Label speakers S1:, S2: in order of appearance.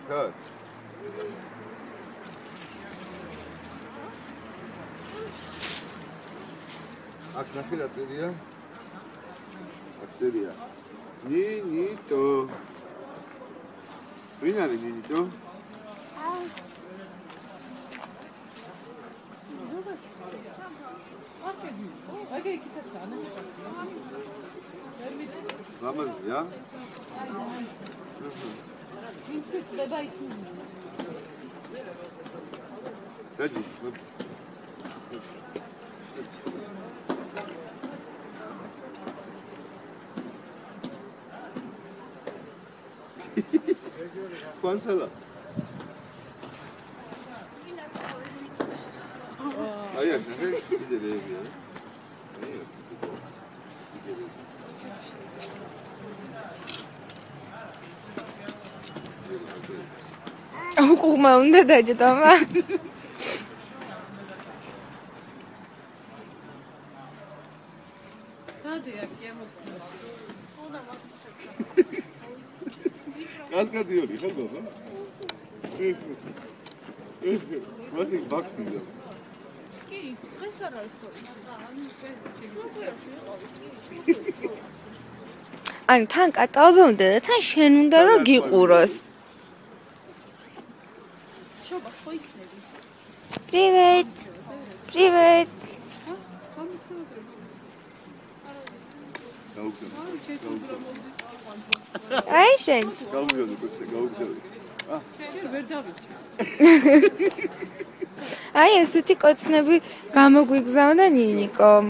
S1: ხარ? აქ ნახე რა წერია? აქ წერია. ნინიტო. ვინ არის ნინიტო? Ramazya. Hadi. Quantala. Ayak, ne gidelim ya.
S2: Ukuma უნდა დაჯდომა.
S1: Kaskadiyoli, ხარ ბაბა? ვასი ბაქსინდა.
S3: კი, ეს არ არის ხო?
S2: ანუ თან კაკაობი უნდა და თან შენ უნდა რომ გიყუროს.
S3: შობა, ხო იქნები.
S2: Привет. Привет. აი შენ.
S1: გაუგზავნე კაცო, გაუგზავნე.
S3: ვერ დავიჭა.
S2: აი ესეთი კოცნები გამოგვიგზავნა ნინიკომ.